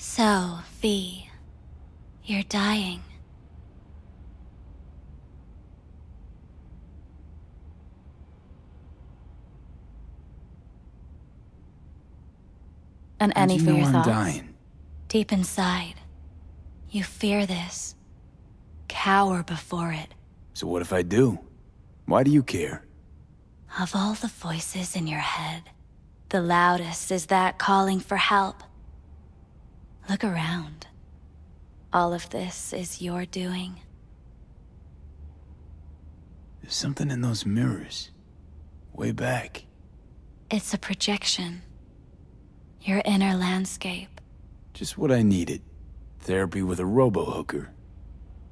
So, V, you're dying. And any for your thoughts? I'm dying? Deep inside, you fear this. Cower before it. So what if I do? Why do you care? Of all the voices in your head, the loudest is that calling for help. Look around. All of this is your doing. There's something in those mirrors. Way back. It's a projection. Your inner landscape. Just what I needed. Therapy with a robo-hooker.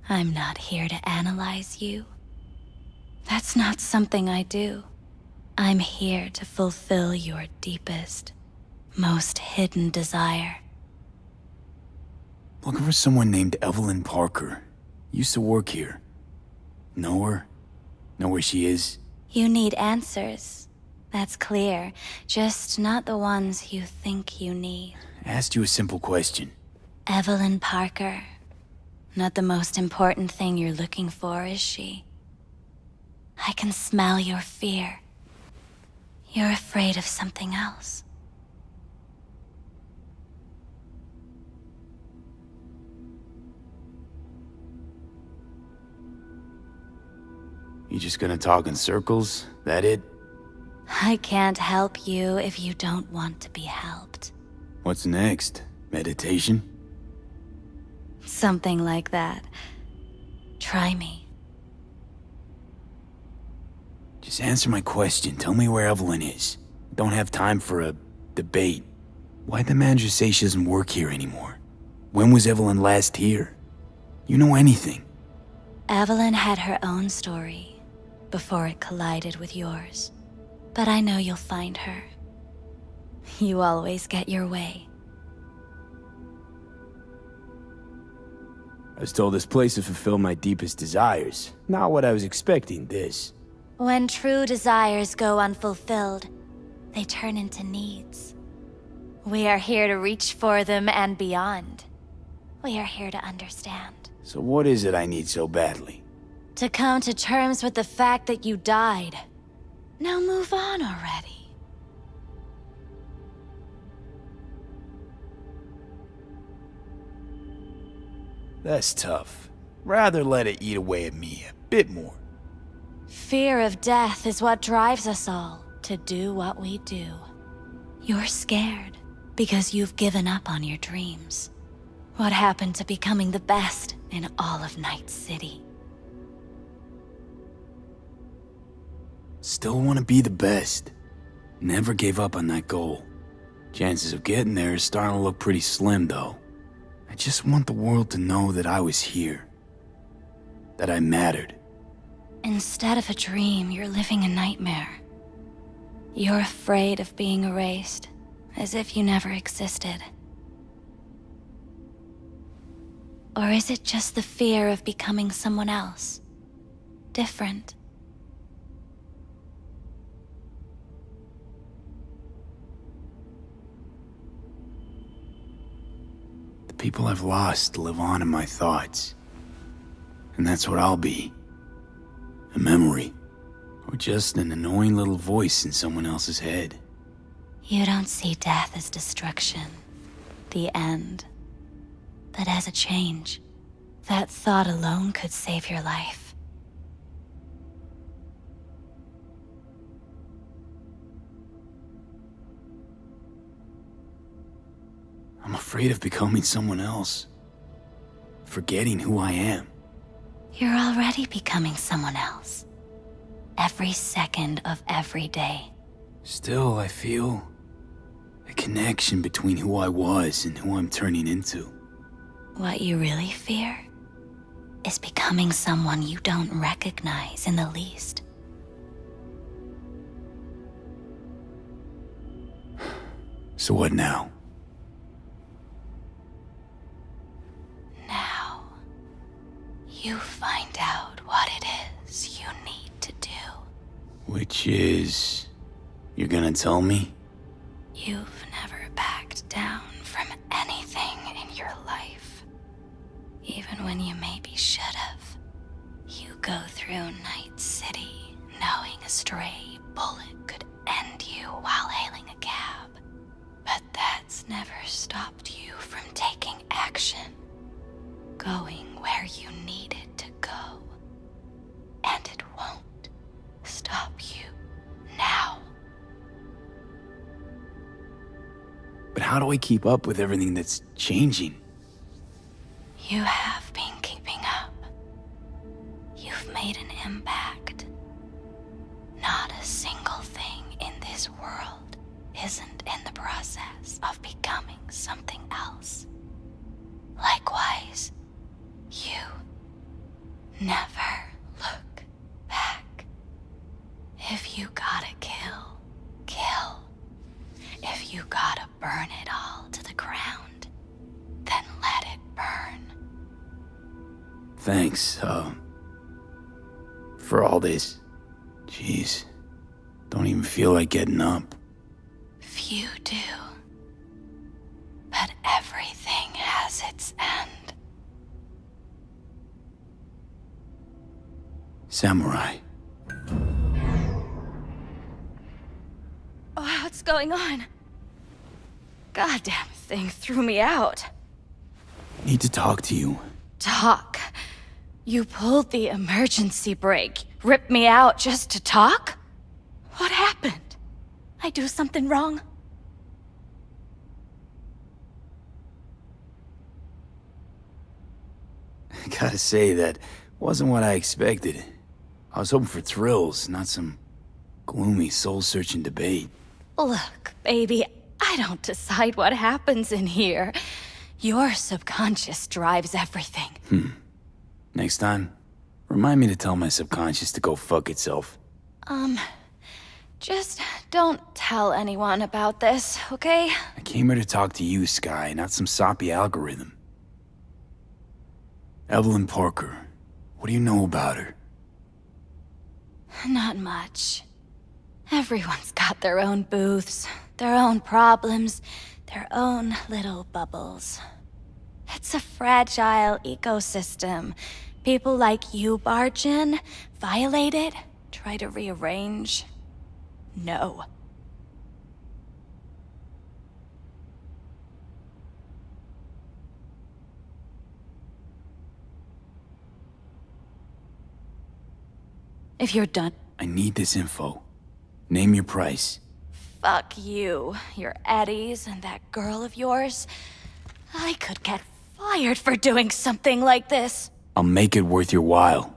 I'm not here to analyze you. That's not something I do. I'm here to fulfill your deepest, most hidden desire. Looking for someone named Evelyn Parker. Used to work here. Know her? Know where she is? You need answers. That's clear. Just not the ones you think you need. I asked you a simple question. Evelyn Parker. Not the most important thing you're looking for, is she? I can smell your fear. You're afraid of something else. You just gonna talk in circles? That it? I can't help you if you don't want to be helped. What's next? Meditation? Something like that. Try me. Just answer my question. Tell me where Evelyn is. Don't have time for a debate. Why'd the manager say she doesn't work here anymore? When was Evelyn last here? You know anything? Evelyn had her own story before it collided with yours. But I know you'll find her. You always get your way. I was told this place would fulfill my deepest desires. Not what I was expecting, this. When true desires go unfulfilled, they turn into needs. We are here to reach for them and beyond. We are here to understand. So what is it I need so badly? To come to terms with the fact that you died. Now move on already. That's tough. Rather let it eat away at me a bit more. Fear of death is what drives us all to do what we do. You're scared because you've given up on your dreams. What happened to becoming the best in all of Night City? Still want to be the best. Never gave up on that goal. Chances of getting there is starting to look pretty slim, though. I just want the world to know that I was here. That I mattered. Instead of a dream, you're living a nightmare. You're afraid of being erased, as if you never existed. Or is it just the fear of becoming someone else? Different? The people I've lost live on in my thoughts. And that's what I'll be. A memory. Or just an annoying little voice in someone else's head. You don't see death as destruction, the end, but as a change. That thought alone could save your life. I'm afraid of becoming someone else. Forgetting who I am. You're already becoming someone else. Every second of every day. Still, I feel a connection between who I was and who I'm turning into. What you really fear is becoming someone you don't recognize in the least. So what now? Now, you find out what it is you need to do. Which is... You're gonna tell me? You've never backed down from anything in your life. Even when you maybe should have. You go through Night City knowing a stray bullet could end you while hailing a cab. But that's never stopped you from taking action. Going where you needed to go. And it won't stop you now. But how do I keep up with everything that's changing? You have been keeping up. You've made an impact. Not a single thing in this world isn't in the process of becoming something else. Likewise, you never look back. If you gotta kill, kill. If you gotta burn it all to the ground, then let it burn. Thanks, for all this. Jeez, don't even feel like getting up. Few do. But everything has its end. Samurai. Oh, what's going on? Goddamn thing threw me out. Need to talk to you. Talk? You pulled the emergency brake, ripped me out just to talk? What happened? I do something wrong? I gotta say, that wasn't what I expected. I was hoping for thrills, not some gloomy, soul-searching debate. Look, baby, I don't decide what happens in here. Your subconscious drives everything. Next time, remind me to tell my subconscious to go fuck itself. Just don't tell anyone about this, okay? I came here to talk to you, Sky, not some soppy algorithm. Evelyn Parker, what do you know about her? Not much. Everyone's got their own booths, their own problems, their own little bubbles. It's a fragile ecosystem. People like you barge in, violate it, try to rearrange. No. If you're done... I need this info. Name your price. Fuck you, your Eddies, and that girl of yours. I could get fired for doing something like this. I'll make it worth your while.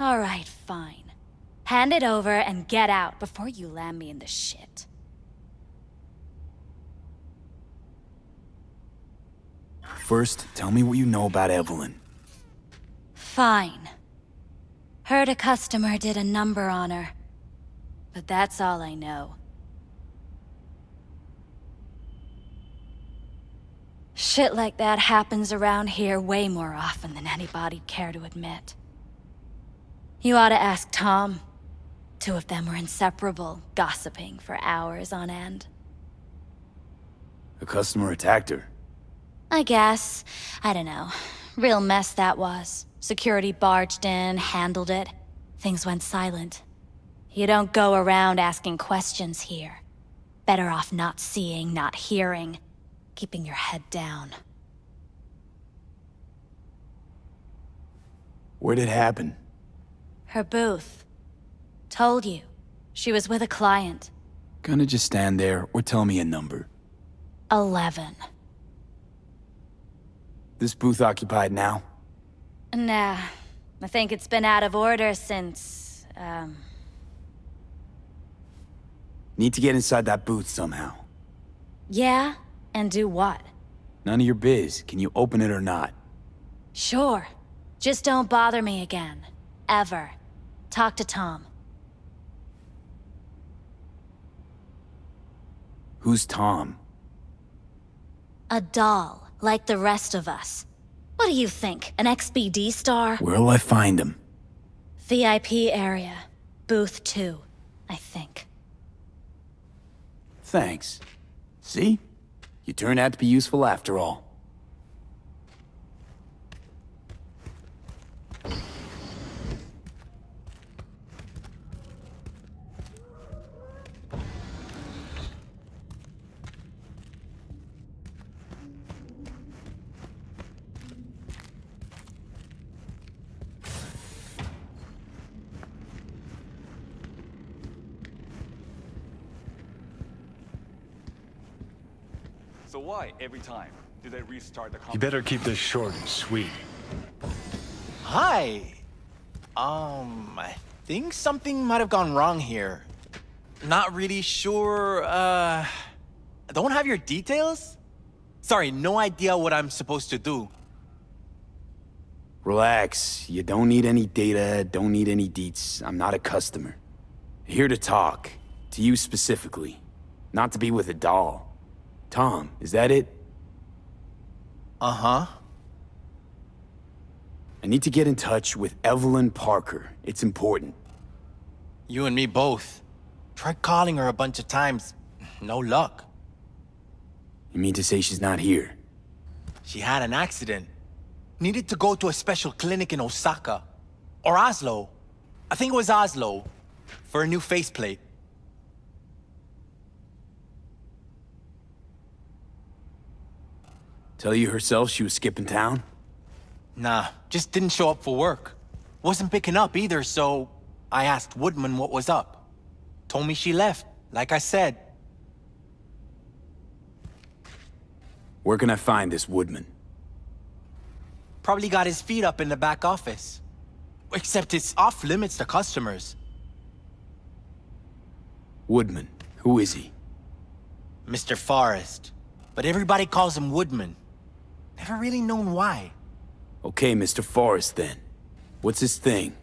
Alright, fine. Hand it over and get out before you land me in the shit. First, tell me what you know about Evelyn. Fine. Heard a customer did a number on her. But that's all I know. Shit like that happens around here way more often than anybody'd care to admit. You ought to ask Tom. Two of them were inseparable, gossiping for hours on end. A customer attacked her. I guess. I don't know. Real mess that was. Security barged in, handled it. Things went silent. You don't go around asking questions here. Better off not seeing, not hearing. Keeping your head down. Where'd it happen? Her booth. Told you. She was with a client. Gonna just stand there or tell me a number. 11. This booth occupied now? Nah. I think it's been out of order since, Need to get inside that booth somehow. Yeah? And do what? None of your biz. Can you open it or not? Sure. Just don't bother me again. Ever. Talk to Tom. Who's Tom? A doll, like the rest of us. What do you think, an XBD star? Where'll I find him? VIP area. Booth 2, I think. Thanks. See? You turned out to be useful after all. So why, every time, do they restart the You better keep this short and sweet. Hi. I think something might have gone wrong here. Not really sure, don't have your details? Sorry, no idea what I'm supposed to do. Relax. You don't need any data, don't need any deets. I'm not a customer. Here to talk. To you specifically. Not to be with a doll. Tom, is that it? Uh-huh. I need to get in touch with Evelyn Parker. It's important. You and me both. Tried calling her a bunch of times. No luck. You mean to say she's not here? She had an accident. Needed to go to a special clinic in Osaka. Or Oslo. I think it was Oslo. For a new faceplate. Tell you herself she was skipping town? Nah, just didn't show up for work. Wasn't picking up either, so I asked Woodman what was up. Told me she left, like I said. Where can I find this Woodman? Probably got his feet up in the back office. Except it's off limits to customers. Woodman, who is he? Mr. Forrest. But everybody calls him Woodman. Never really known why. Okay, Mr. Forrest then. What's his thing?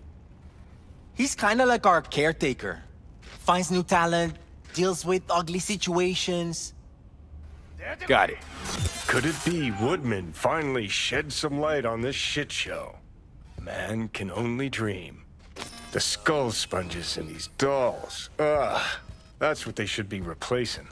He's kinda like our caretaker. Finds new talent, deals with ugly situations. Got it. Could it be Woodman finally shed some light on this shit show? Man can only dream. The skull sponges in these dolls. Ugh. That's what they should be replacing.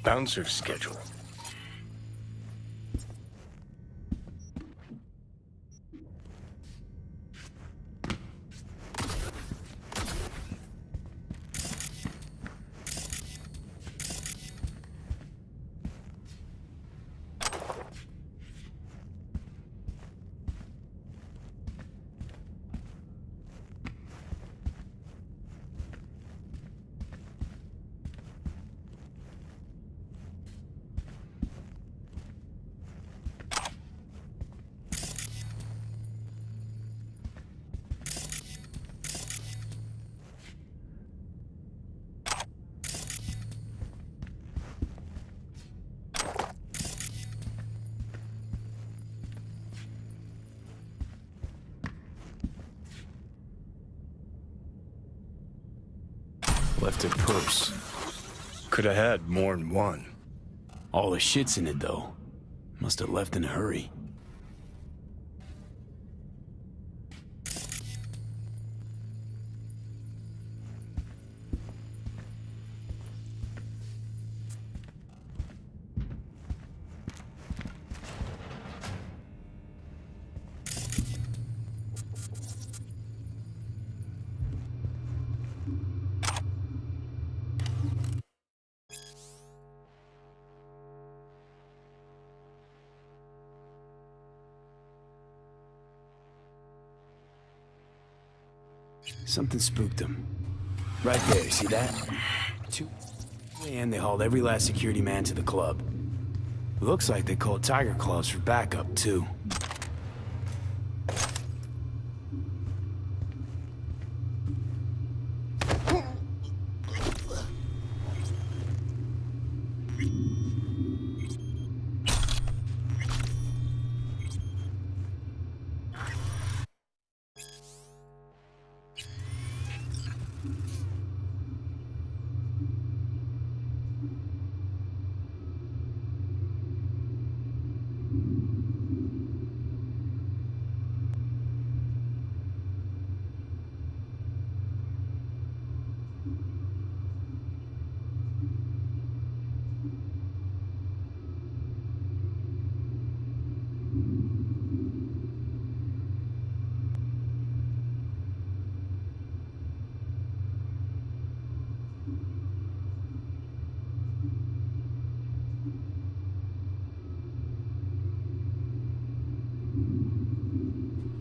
Bouncer schedule. Left her purse. Could have had more than one. All the shit's in it, though. Must have left in a hurry. Something spooked them. Right there, see that? And they hauled every last security man to the club. Looks like they called Tiger Claws for backup, too.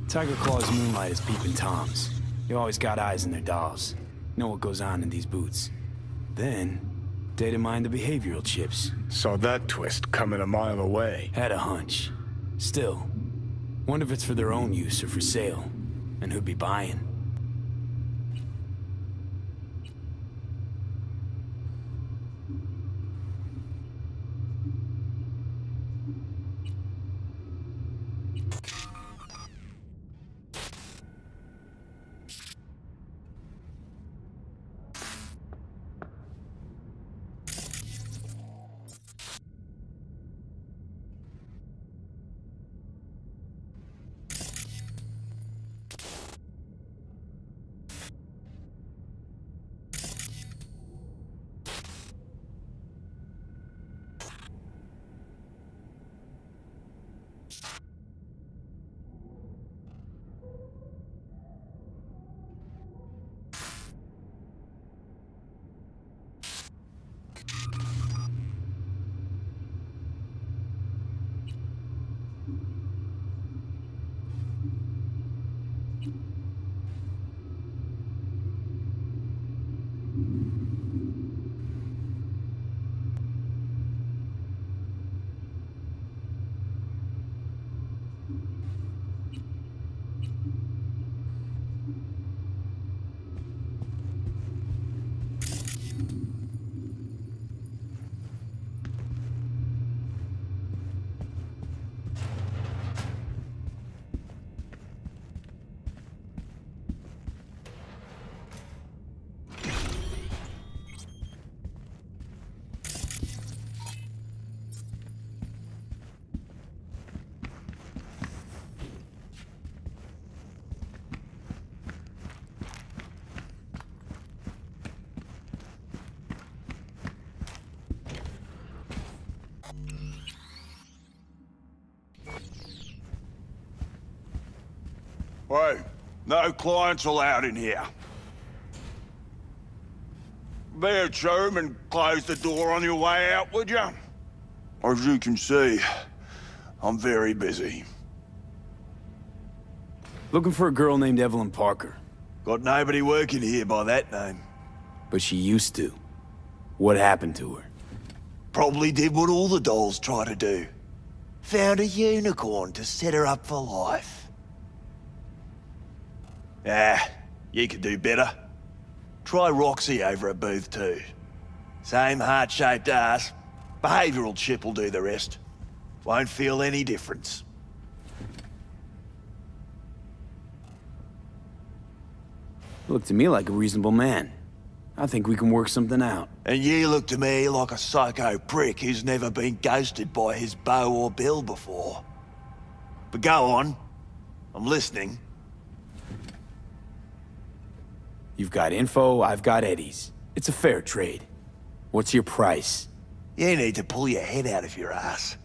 Tiger Claw's moonlight is peeping Toms. They always got eyes in their dolls. Know what goes on in these boots. Then, data mine the behavioral chips. Saw that twist coming a mile away. Had a hunch. Still, wonder if it's for their own use or for sale. And who'd be buying. Hey, no clients allowed in here. Be a chum and close the door on your way out, would you? As you can see, I'm very busy. Looking for a girl named Evelyn Parker. Got nobody working here by that name. But she used to. What happened to her? Probably did what all the dolls try to do. Found a unicorn to set her up for life. Ah, you could do better. Try Roxy over at Booth 2. Same heart-shaped ass. Behavioral chip will do the rest. Won't feel any difference. Looked to me like a reasonable man. I think we can work something out. And you look to me like a psycho prick who's never been ghosted by his beau or bill before. But go on. I'm listening. You've got info, I've got eddies. It's a fair trade. What's your price? You need to pull your head out of your ass.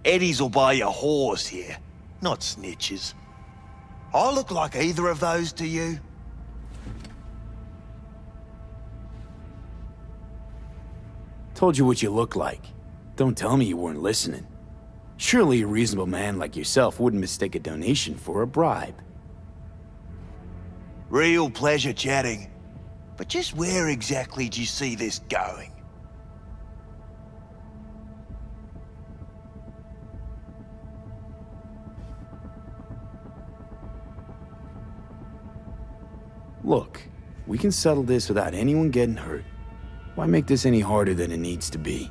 Eddies will buy you whores here, not snitches. I look like either of those to you? Told you what you look like. Don't tell me you weren't listening. Surely a reasonable man like yourself wouldn't mistake a donation for a bribe. Real pleasure chatting. But just where exactly do you see this going? Look, we can settle this without anyone getting hurt. Why make this any harder than it needs to be?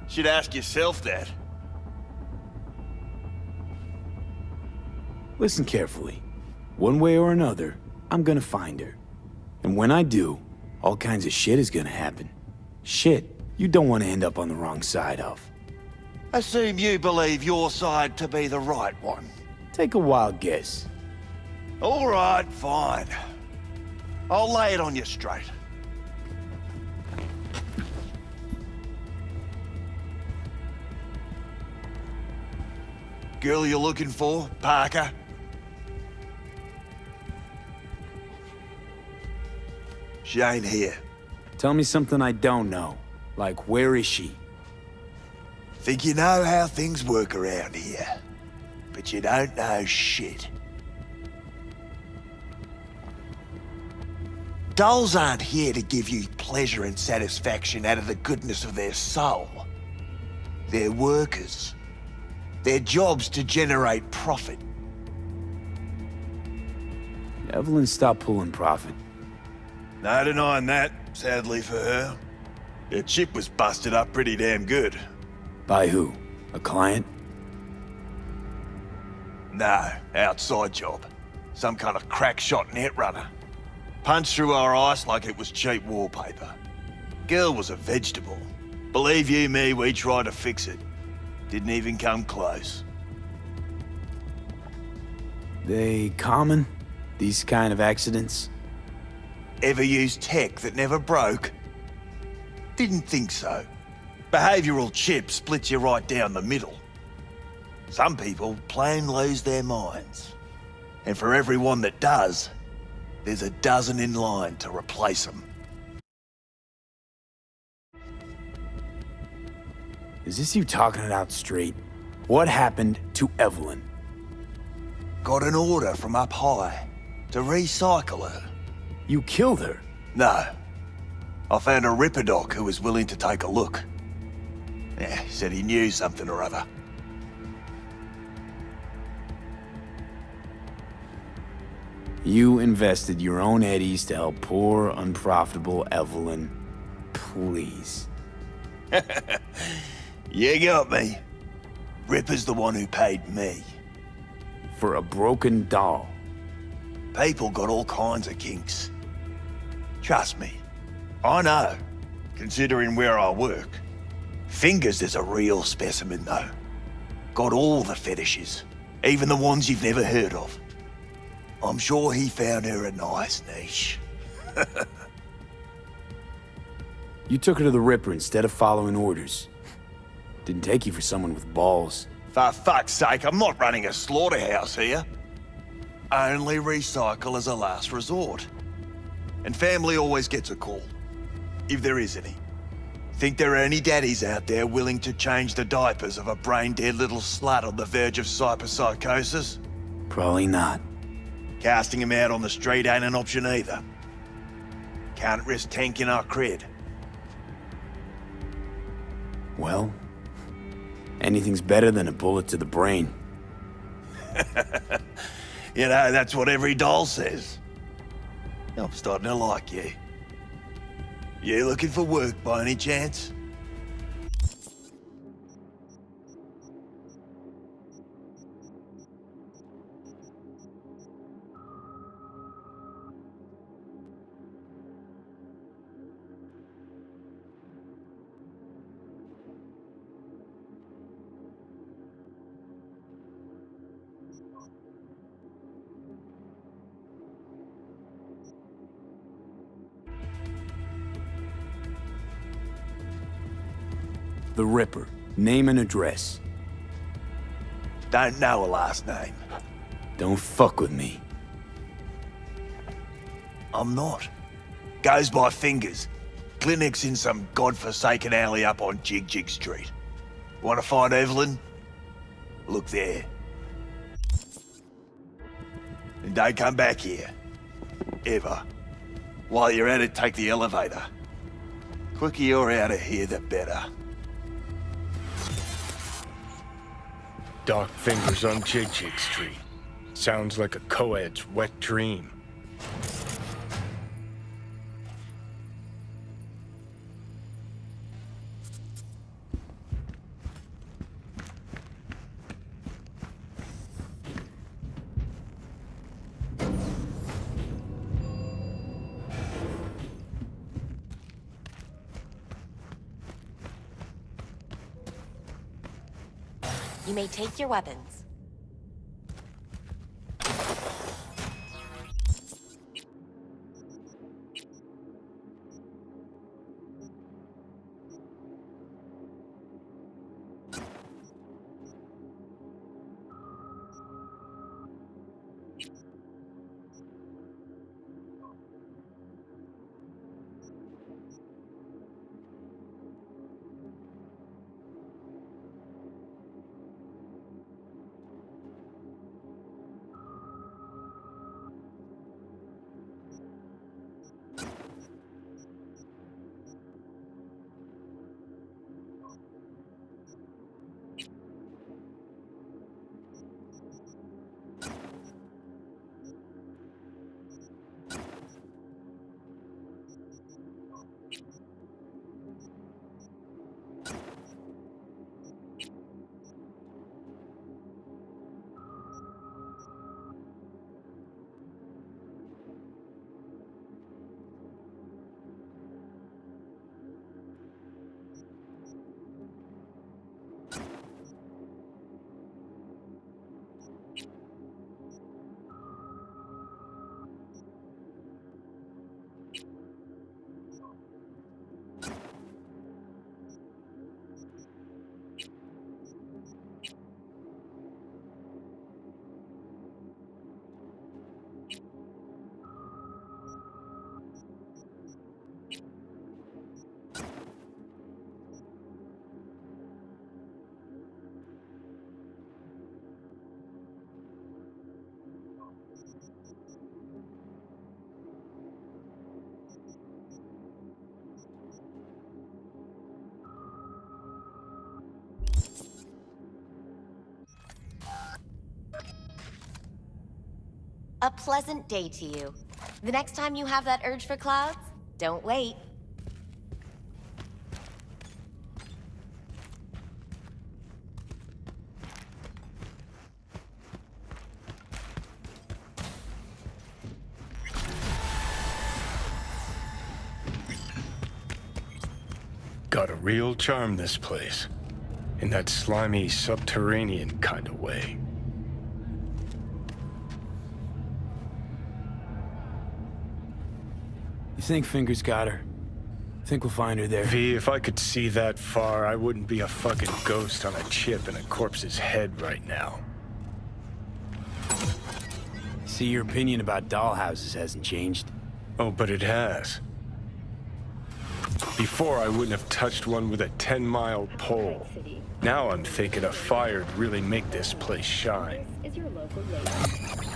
Should ask yourself that. Listen carefully. One way or another, I'm gonna find her. And when I do, all kinds of shit is gonna happen. Shit you don't want to end up on the wrong side of. Assume you believe your side to be the right one. Take a wild guess. All right, fine. I'll lay it on you straight. Girl you're looking for, Parker? She ain't here. Tell me something I don't know. Like, where is she? Think you know how things work around here. But you don't know shit. Dolls aren't here to give you pleasure and satisfaction out of the goodness of their soul. They're workers. Their job's to generate profit. Evelyn stopped pulling profit. No denying that, sadly for her. Her chip was busted up pretty damn good. By who? A client? No, outside job. Some kind of crack-shot net runner. Punched through our ice like it was cheap wallpaper. Girl was a vegetable. Believe you me, we tried to fix it. Didn't even come close. They common? These kind of accidents? Ever used tech that never broke? Didn't think so. Behavioral chip splits you right down the middle. Some people plain lose their minds. And for everyone that does, there's a dozen in line to replace them. Is this you talking it out straight? What happened to Evelyn? Got an order from up high to recycle her. You killed her? No. I found a Ripper doc who was willing to take a look. Yeah, he said he knew something or other. You invested your own eddies to help poor, unprofitable Evelyn. Please. You got me. Ripper's the one who paid me. For a broken doll. People got all kinds of kinks. Trust me, I know, considering where I work. Fingers is a real specimen, though. Got all the fetishes, even the ones you've never heard of. I'm sure he found her a nice niche. You took her to the Ripper instead of following orders. Didn't take you for someone with balls. For fuck's sake, I'm not running a slaughterhouse here. Only recycle as a last resort. And family always gets a call, if there is any. Think there are any daddies out there willing to change the diapers of a brain-dead little slut on the verge of hyperpsychosis? Probably not. Casting him out on the street ain't an option either. Can't risk tanking our cred. Well, anything's better than a bullet to the brain. You know, that's what every doll says. I'm starting to like you. You looking for work by any chance? The Ripper. Name and address. Don't know a last name. Don't fuck with me. I'm not. Goes by fingers. Clinic's in some godforsaken alley up on Jig Jig Street. Want to find Evelyn? Look there. And don't come back here. Ever. While you're at it, take the elevator. Quicker you're out of here, the better. Dark fingers on Jig Jig Street. Sounds like a co-ed's wet dream. You may take your weapons. A pleasant day to you. The next time you have that urge for clouds, don't wait. Got a real charm, this place. In that slimy, subterranean kind of way. You think Fingers got her? Think we'll find her there? V, if I could see that far, I wouldn't be a fucking ghost on a chip in a corpse's head right now. See, your opinion about dollhouses hasn't changed. Oh, but it has. Before, I wouldn't have touched one with a 10-mile pole. Now I'm thinking a fire'd really make this place shine. This is your local lady.